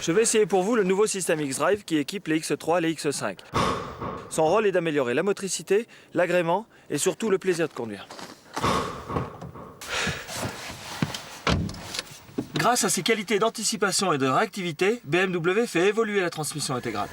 Je vais essayer pour vous le nouveau système X-Drive qui équipe les X3 et les X5. Son rôle est d'améliorer la motricité, l'agrément et surtout le plaisir de conduire. Grâce à ses qualités d'anticipation et de réactivité, BMW fait évoluer la transmission intégrale.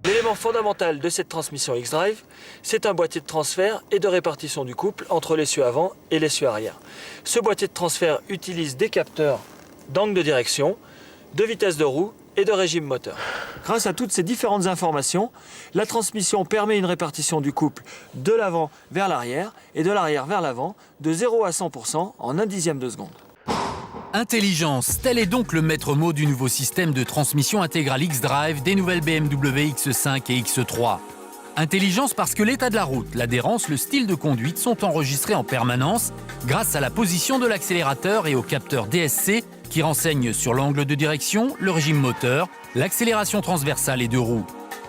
L'élément fondamental de cette transmission X-Drive, c'est un boîtier de transfert et de répartition du couple entre l'essieu avant et l'essieu arrière. Ce boîtier de transfert utilise des capteurs d'angle de direction, de vitesse de roue et de régime moteur. Grâce à toutes ces différentes informations, la transmission permet une répartition du couple de l'avant vers l'arrière et de l'arrière vers l'avant de 0 à 100% en 1/10 de seconde. Intelligence, tel est donc le maître mot du nouveau système de transmission intégrale X-Drive des nouvelles BMW X5 et X3. Intelligence parce que l'état de la route, l'adhérence, le style de conduite sont enregistrés en permanence grâce à la position de l'accélérateur et au capteur DSC qui renseigne sur l'angle de direction, le régime moteur, l'accélération transversale et de roue.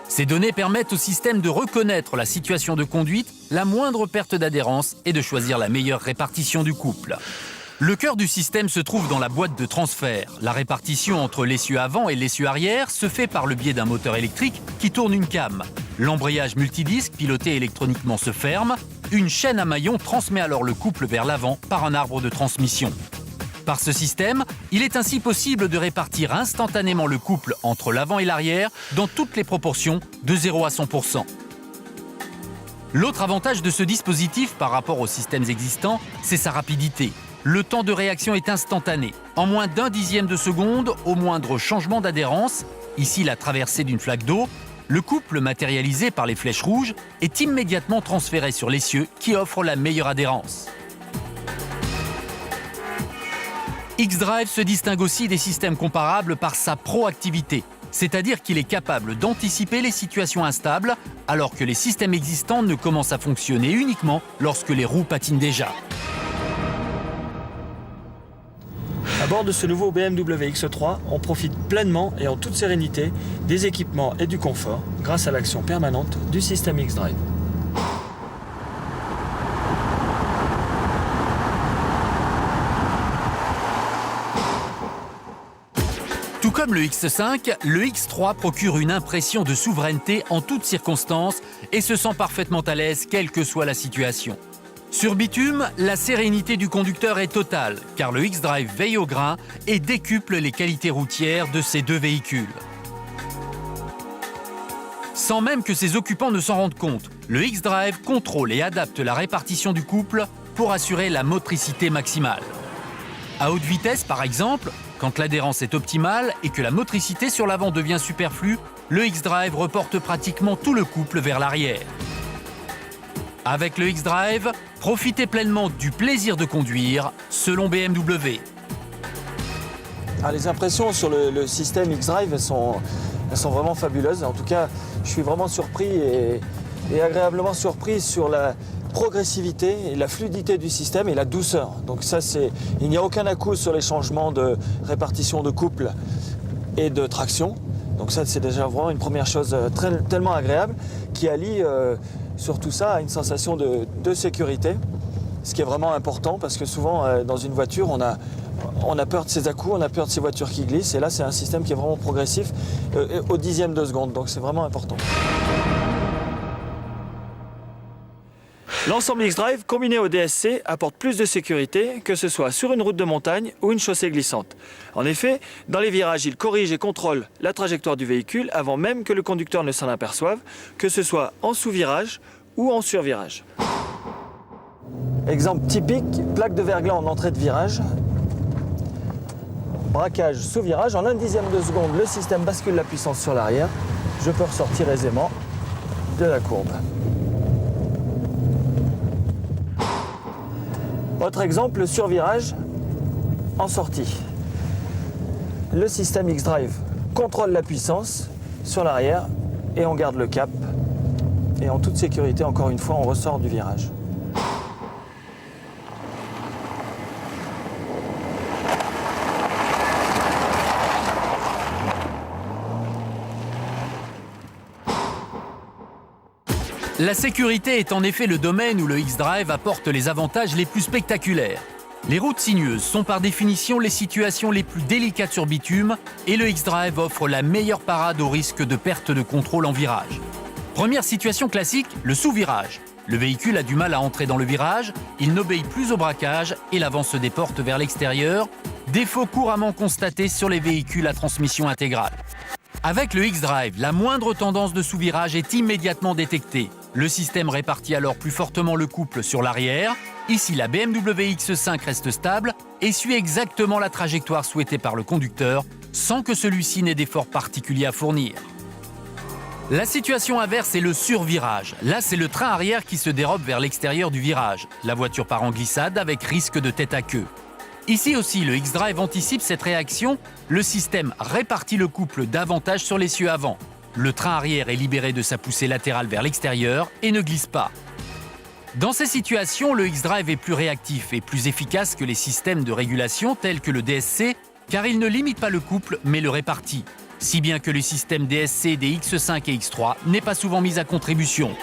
Ces données permettent au système de reconnaître la situation de conduite, la moindre perte d'adhérence et de choisir la meilleure répartition du couple. Le cœur du système se trouve dans la boîte de transfert. La répartition entre l'essieu avant et l'essieu arrière se fait par le biais d'un moteur électrique qui tourne une came. L'embrayage multidisque piloté électroniquement se ferme. Une chaîne à maillon transmet alors le couple vers l'avant par un arbre de transmission. Par ce système, il est ainsi possible de répartir instantanément le couple entre l'avant et l'arrière dans toutes les proportions de 0 à 100%. L'autre avantage de ce dispositif par rapport aux systèmes existants, c'est sa rapidité. Le temps de réaction est instantané. En moins d'1/10 de seconde, au moindre changement d'adhérence, ici la traversée d'une flaque d'eau, le couple matérialisé par les flèches rouges est immédiatement transféré sur l'essieu qui offre la meilleure adhérence. X-Drive se distingue aussi des systèmes comparables par sa proactivité, c'est-à-dire qu'il est capable d'anticiper les situations instables alors que les systèmes existants ne commencent à fonctionner uniquement lorsque les roues patinent déjà. À bord de ce nouveau BMW X3, on profite pleinement et en toute sérénité des équipements et du confort grâce à l'action permanente du système X-Drive. Tout comme le X5, le X3 procure une impression de souveraineté en toutes circonstances et se sent parfaitement à l'aise quelle que soit la situation. Sur bitume, la sérénité du conducteur est totale, car le X-Drive veille au grain et décuple les qualités routières de ces deux véhicules. Sans même que ses occupants ne s'en rendent compte, le X-Drive contrôle et adapte la répartition du couple pour assurer la motricité maximale. À haute vitesse, par exemple, quand l'adhérence est optimale et que la motricité sur l'avant devient superflue, le X-Drive reporte pratiquement tout le couple vers l'arrière. Avec le X-Drive, profitez pleinement du plaisir de conduire, selon BMW. Les impressions sur le système X-Drive, elles sont vraiment fabuleuses. En tout cas, je suis vraiment surpris et agréablement surpris sur la progressivité et la fluidité du système et la douceur. Donc ça, il n'y a aucun à-coup sur les changements de répartition de couple et de traction. Donc ça, c'est déjà vraiment une première chose tellement agréable qui allie sur tout ça une sensation de sécurité, ce qui est vraiment important parce que souvent dans une voiture on a peur de ces à-coups, on a peur de ces voitures qui glissent et là c'est un système qui est vraiment progressif au 10e de seconde, donc c'est vraiment important. L'ensemble X-Drive combiné au DSC apporte plus de sécurité que ce soit sur une route de montagne ou une chaussée glissante. En effet, dans les virages, il corrige et contrôle la trajectoire du véhicule avant même que le conducteur ne s'en aperçoive, que ce soit en sous-virage ou en sur-virage. Exemple typique, plaque de verglas en entrée de virage. Braquage sous virage, en 1/10 de seconde, le système bascule la puissance sur l'arrière. Je peux ressortir aisément de la courbe. Autre exemple, le survirage en sortie. Le système X-Drive contrôle la puissance sur l'arrière et on garde le cap. Et en toute sécurité, encore une fois, on ressort du virage. La sécurité est en effet le domaine où le X-Drive apporte les avantages les plus spectaculaires. Les routes sinueuses sont par définition les situations les plus délicates sur bitume et le X-Drive offre la meilleure parade au risque de perte de contrôle en virage. Première situation classique, le sous-virage. Le véhicule a du mal à entrer dans le virage, il n'obéit plus au braquage et l'avant se déporte vers l'extérieur, défaut couramment constaté sur les véhicules à transmission intégrale. Avec le X-Drive, la moindre tendance de sous-virage est immédiatement détectée. Le système répartit alors plus fortement le couple sur l'arrière. Ici, la BMW X5 reste stable et suit exactement la trajectoire souhaitée par le conducteur, sans que celui-ci n'ait d'effort particulier à fournir. La situation inverse est le survirage. Là, c'est le train arrière qui se dérobe vers l'extérieur du virage. La voiture part en glissade avec risque de tête à queue. Ici aussi, le X-Drive anticipe cette réaction. Le système répartit le couple davantage sur l'essieu avant. Le train arrière est libéré de sa poussée latérale vers l'extérieur et ne glisse pas. Dans ces situations, le X-Drive est plus réactif et plus efficace que les systèmes de régulation tels que le DSC, car il ne limite pas le couple mais le répartit. Si bien que le système DSC des X5 et X3 n'est pas souvent mis à contribution.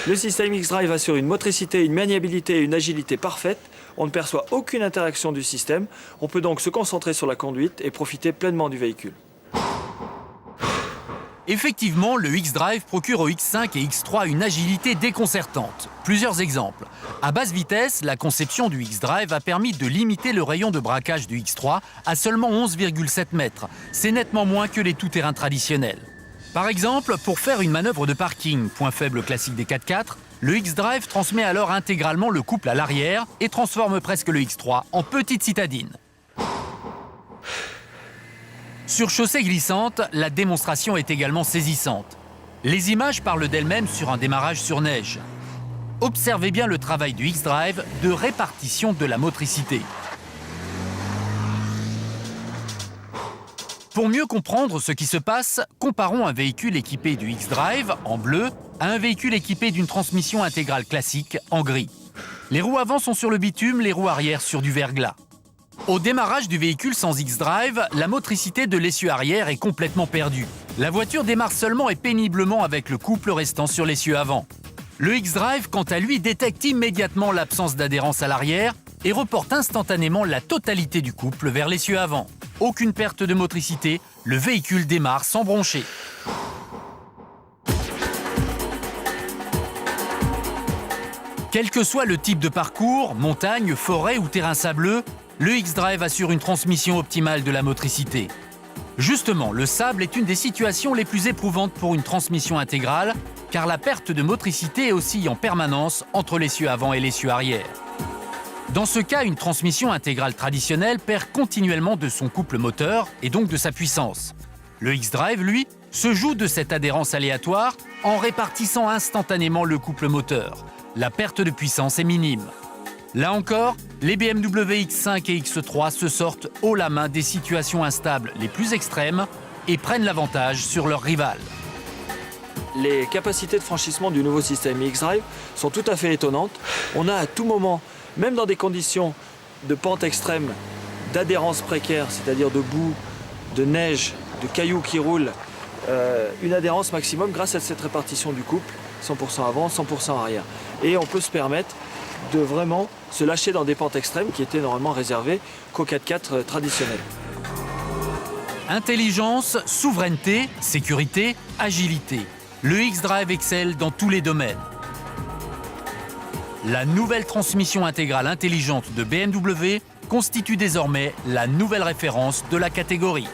Le système X-Drive assure une motricité, une maniabilité et une agilité parfaite. On ne perçoit aucune interaction du système. On peut donc se concentrer sur la conduite et profiter pleinement du véhicule. Effectivement, le X-Drive procure aux X5 et X3 une agilité déconcertante. Plusieurs exemples. À basse vitesse, la conception du X-Drive a permis de limiter le rayon de braquage du X3 à seulement 11,7 mètres. C'est nettement moins que les tout-terrains traditionnels. Par exemple, pour faire une manœuvre de parking, point faible classique des 4x4, le X-Drive transmet alors intégralement le couple à l'arrière et transforme presque le X3 en petite citadine. Sur chaussée glissante, la démonstration est également saisissante. Les images parlent d'elles-mêmes sur un démarrage sur neige. Observez bien le travail du X-Drive de répartition de la motricité. Pour mieux comprendre ce qui se passe, comparons un véhicule équipé du X-Drive, en bleu, à un véhicule équipé d'une transmission intégrale classique, en gris. Les roues avant sont sur le bitume, les roues arrière sur du verglas. Au démarrage du véhicule sans X-Drive, la motricité de l'essieu arrière est complètement perdue. La voiture démarre seulement et péniblement avec le couple restant sur l'essieu avant. Le X-Drive, quant à lui, détecte immédiatement l'absence d'adhérence à l'arrière et reporte instantanément la totalité du couple vers l'essieu avant. Aucune perte de motricité, le véhicule démarre sans broncher. Quel que soit le type de parcours, montagne, forêt ou terrain sableux, le X-Drive assure une transmission optimale de la motricité. Justement, le sable est une des situations les plus éprouvantes pour une transmission intégrale, car la perte de motricité oscille en permanence entre l'essieu avant et l'essieu arrière. Dans ce cas, une transmission intégrale traditionnelle perd continuellement de son couple moteur et donc de sa puissance. Le X-Drive, lui, se joue de cette adhérence aléatoire en répartissant instantanément le couple moteur. La perte de puissance est minime. Là encore, les BMW X5 et X3 se sortent haut la main des situations instables les plus extrêmes et prennent l'avantage sur leurs rivales. Les capacités de franchissement du nouveau système X-Drive sont tout à fait étonnantes. On a à tout moment, même dans des conditions de pente extrême, d'adhérence précaire, c'est-à-dire de boue, de neige, de cailloux qui roulent, une adhérence maximum grâce à cette répartition du couple, 100% avant, 100% arrière. Et on peut se permettre de vraiment se lâcher dans des pentes extrêmes qui étaient normalement réservées qu'aux 4x4 traditionnels. Intelligence, souveraineté, sécurité, agilité. Le X-Drive excelle dans tous les domaines. La nouvelle transmission intégrale intelligente de BMW constitue désormais la nouvelle référence de la catégorie.